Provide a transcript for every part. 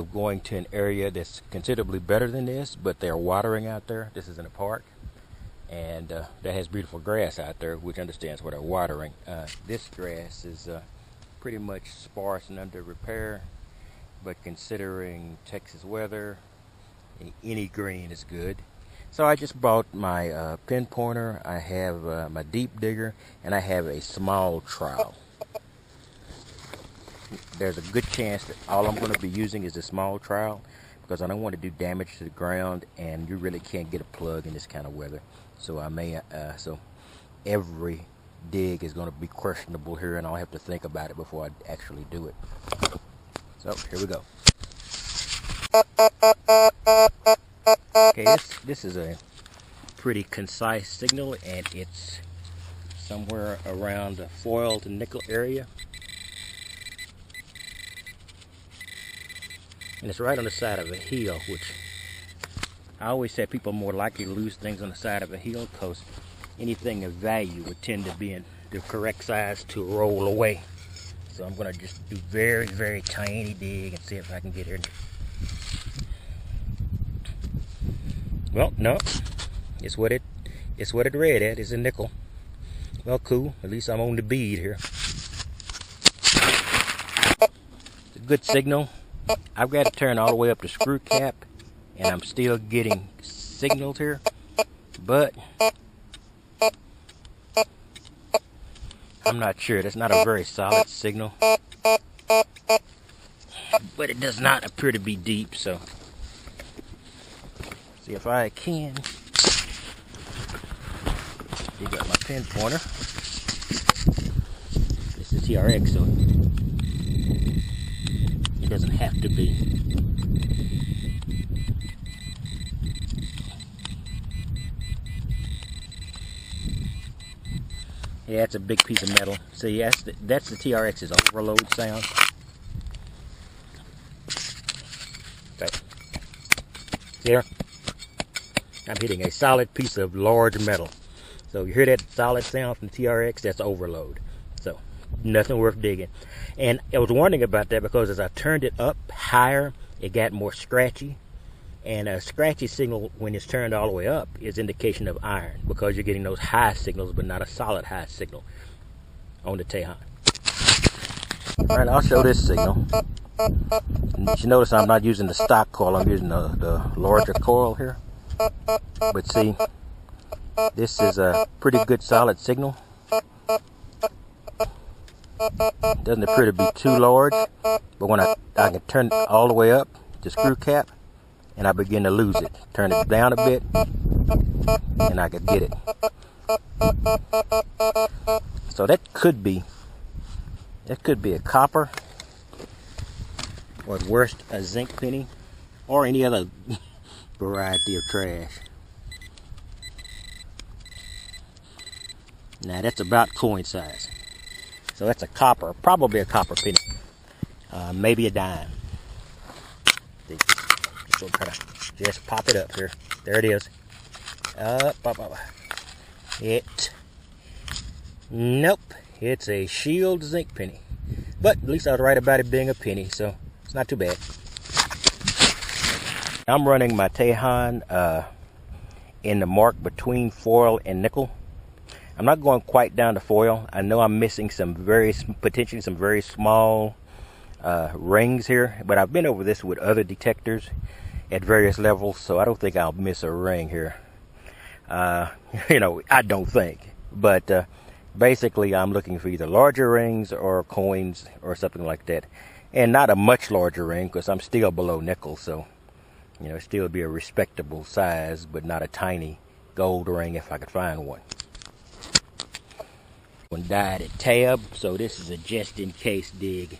of going to an area that's considerably better than this, but they're watering out there. This is in a park, and that has beautiful grass out there, which understands what they're watering. This grass is pretty much sparse and under repair, but considering Texas weather, any green is good. So I just bought my pin pointer, I have my deep digger, and I have a small trowel. There's a good chance that all I'm going to be using is a small trowel because I don't want to do damage to the ground, and you really can't get a plug in this kind of weather. So I may, so every dig is going to be questionable here, and I'll have to think about it before I actually do it. So here we go. Okay, this is a pretty concise signal, and it's somewhere around the foil to nickel area. And it's right on the side of a hill, which I always say people are more likely to lose things on the side of a hill because anything of value would tend to be in the correct size to roll away. So I'm going to just do very, very tiny dig and see if I can get here. Well, no, it's what it read at. It's a nickel. Well, cool. At least I'm on the bead here. It's a good signal. I've got to turn all the way up to screw cap, and I'm still getting signals here, but I'm not sure. That's not a very solid signal, but it does not appear to be deep, so see if I can dig up my pin pointer. This is TRX, so it doesn't have to be. Yeah, it's a big piece of metal. See, that's the TRX's overload sound. Okay. Here, I'm hitting a solid piece of large metal. So you hear that solid sound from the TRX, that's overload. So nothing worth digging. And I was wondering about that because as I turned it up higher, it got more scratchy. And a scratchy signal when it's turned all the way up is indication of iron because you're getting those high signals but not a solid high signal on the Tejon. Alright, I'll show this signal. And you notice I'm not using the stock coil, I'm using the larger coil here. But see, this is a pretty good solid signal. Doesn't appear to be too large, but when I can turn it all the way up to screw cap, and I begin to lose it. Turn it down a bit, and I could get it. So that could be a copper, or at worst a zinc penny, or any other variety of trash. Now that's about coin size. So that's a copper, probably a copper penny, maybe a dime. So try to just pop it up here. There it is. Up. Nope. It's a Shield zinc penny. But at least I was right about it being a penny, so it's not too bad. I'm running my Tejon in the mark between foil and nickel. I'm not going quite down to foil. I know I'm missing potentially some very small rings here, but I've been over this with other detectors at various levels, so I don't think I'll miss a ring here. You know, I don't think, but basically I'm looking for either larger rings or coins or something like that, and not a much larger ring because I'm still below nickel, so you know, still be a respectable size, but not a tiny gold ring if I could find one. One died at tab, so this is a just in case dig.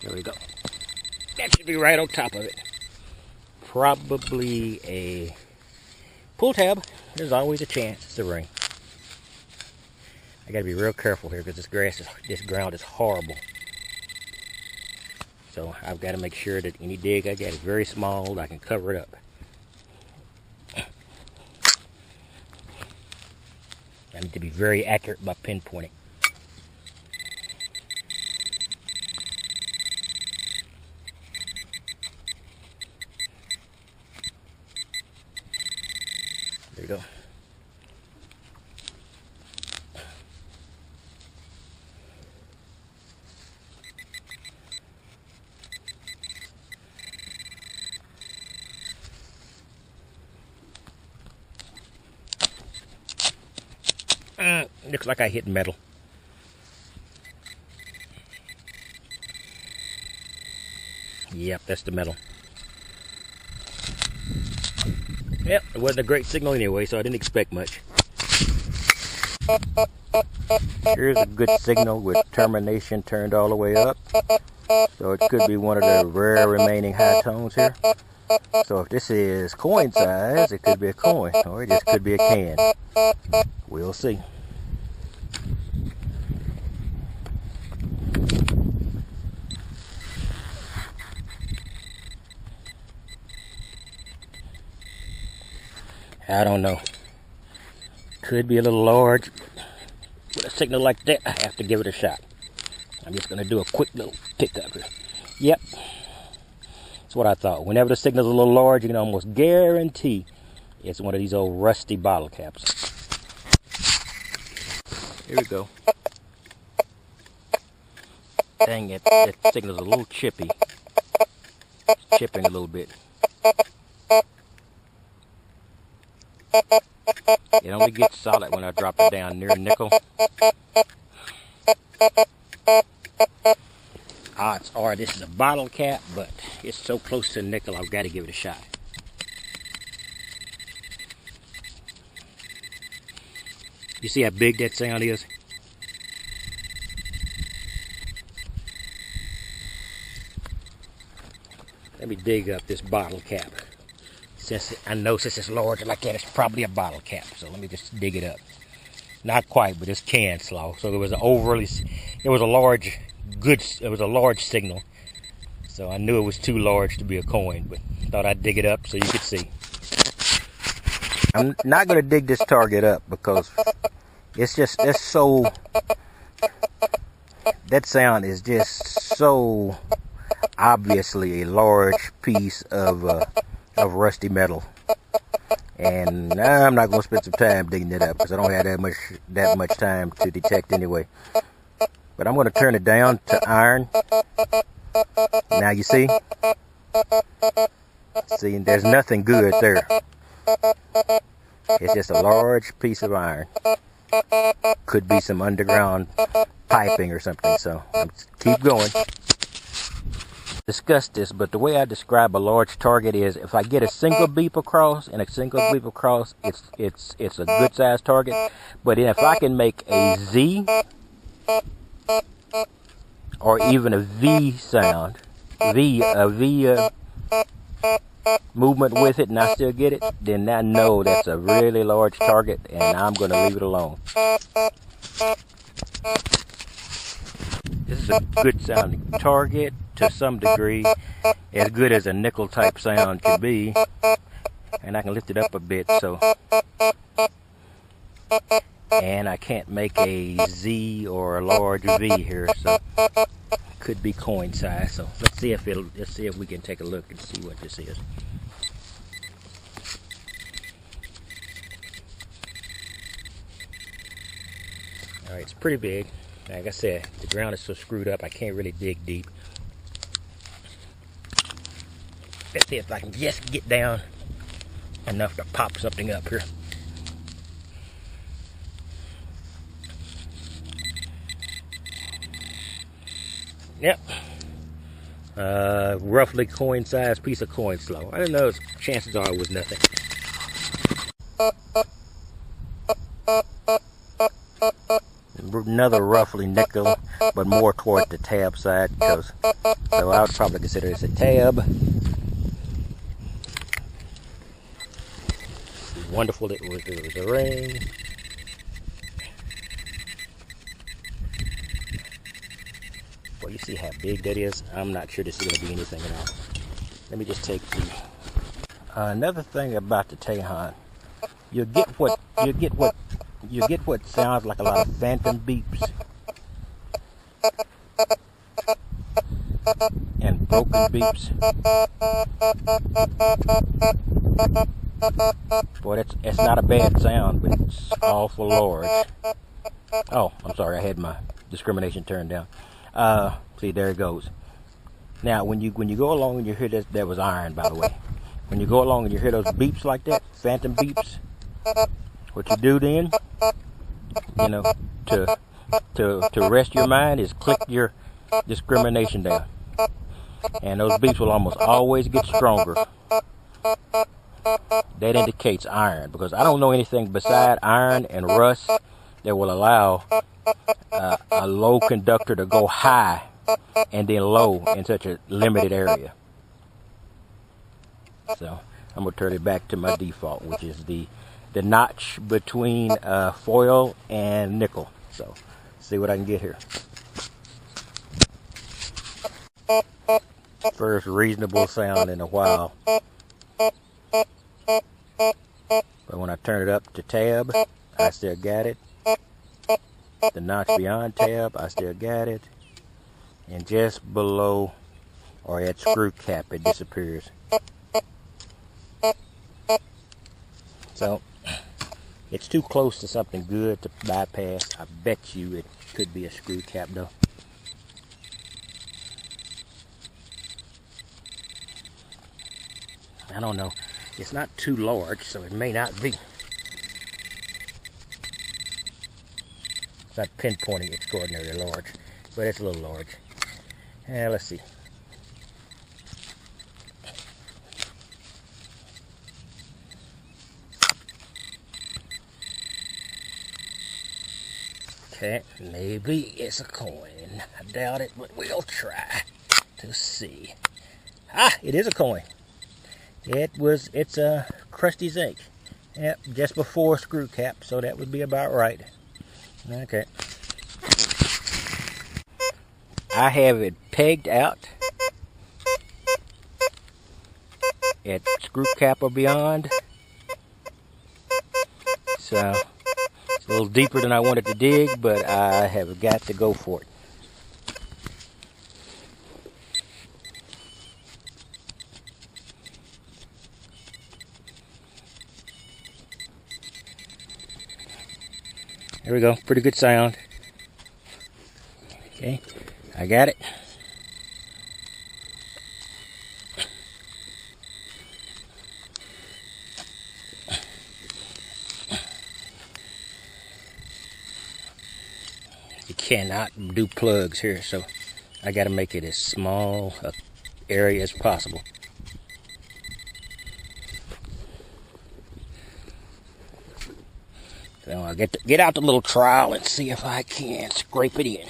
There we go. That should be right on top of it. Probably a pull tab. there's always a chance it's the rain. I gotta be real careful here because this ground is horrible. So I've got to make sure that any dig I get is very small, I can cover it up. I need to be very accurate by pinpointing. There you go. Looks like I hit metal. Yep, that's the metal. Yep, it wasn't a great signal anyway, so I didn't expect much. Here's a good signal with termination turned all the way up. So it could be one of the rare remaining high tones here. So if this is coin size, it could be a coin, or it just could be a can. We'll see. I don't know. Could be a little large. With a signal like that, I have to give it a shot. I'm just going to do a quick little pickup here. Yep. That's what I thought. Whenever the signal's a little large, you can almost guarantee it's one of these old rusty bottle caps. Here we go. Dang it, that signal's a little chippy. It's chipping a little bit. It only gets solid when I drop it down near nickel. Odds are this is a bottle cap, but it's so close to nickel, I've got to give it a shot. You see how big that sound is? Let me dig up this bottle cap. Since it's large like that, it's probably a bottle cap. So let me just dig it up. Not quite, but it's can slow. So it was a large signal. So I knew it was too large to be a coin, but thought I'd dig it up so you could see. I'm not going to dig this target up because that sound is just so obviously a large piece of rusty metal, and I'm not going to spend some time digging it up because I don't have that much time to detect anyway. But I'm going to turn it down to iron. Now you see, there's nothing good there. It's just a large piece of iron. Could be some underground piping or something. So keep going. Discuss this, but the way I describe a large target is if I get a single beep across and a single beep across, it's a good sized target. But if I can make a Z or even a V sound, a V movement with it, and I still get it, then I know that's a really large target, and I'm going to leave it alone. This is a good sounding target to some degree, as good as a nickel type sound can be, and I can lift it up a bit, and I can't make a Z or a large V here, so could be coin size. So let's see if we can take a look and see what this is. All right, it's pretty big. Like I said, the ground is so screwed up I can't really dig deep. Let's see if I can just get down enough to pop something up here. Yep. Roughly coin-sized piece of coin slow. I don't know. Chances are it was nothing. Another roughly nickel, but more toward the tab side, so I would probably consider this a tab. wonderful it was a ring. Well, you see how big that is? I'm not sure this is going to be anything at all. Let me just take the... another thing about the Tejon, you get what sounds like a lot of phantom beeps and broken beeps. Boy, it's not a bad sound, but it's awful large. Oh, I'm sorry, I had my discrimination turned down. See, there it goes. Now, when you go along and you hear this, that was iron, by the way. When you go along and you hear those beeps like that, phantom beeps, what you do then, you know, to rest your mind is click your discrimination down. And those beeps will almost always get stronger. That indicates iron, because I don't know anything beside iron and rust that will allow a low conductor to go high and then low in such a limited area. So I'm going to turn it back to my default, which is the notch between foil and nickel. So see what I can get here. First reasonable sound in a while. But when I turn it up to tab, I still got it. The notch beyond tab, I still got it. And just below, or at screw cap, it disappears. So, it's too close to something good to bypass. I bet you it could be a screw cap though. I don't know. It's not too large, so it may not be. It's not pinpointing extraordinarily large, but it's a little large. Let's see. Okay, maybe it's a coin. I doubt it, but we'll try to see. Ah, it is a coin. It's a crusty zinc. Yep, just before screw cap, so that would be about right. Okay. I have it pegged out at screw cap or beyond. So it's a little deeper than I wanted to dig, but I have got to go for it. There we go, pretty good sound. Okay, I got it. You cannot do plugs here, so I got to make it as small an area as possible. So I'll get out the little trowel and see if I can scrape it in.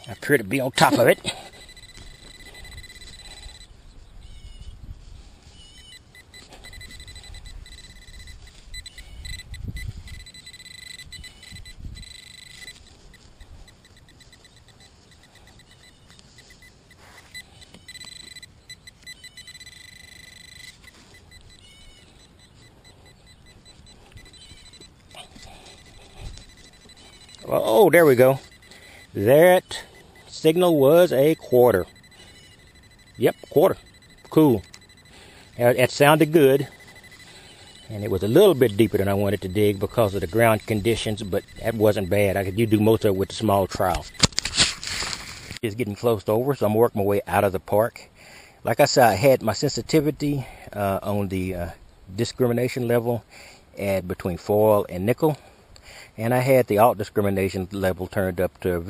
I appear to be on top of it. Well, oh, there we go. That signal was a quarter. Yep, quarter. Cool. That sounded good. And it was a little bit deeper than I wanted to dig because of the ground conditions, but that wasn't bad. I could do most of it with the small trowel. It's getting close to over, so I'm working my way out of the park. Like I said, I had my sensitivity on the discrimination level at between foil and nickel. And I had the alt discrimination level turned up to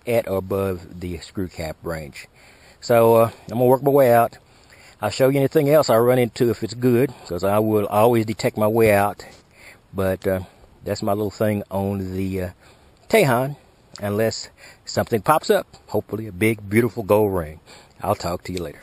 at or above the screw cap range. So I'm going to work my way out. I'll show you anything else I run into if it's good, because I will always detect my way out. But that's my little thing on the Tejon. unless something pops up. Hopefully a big, beautiful gold ring. I'll talk to you later.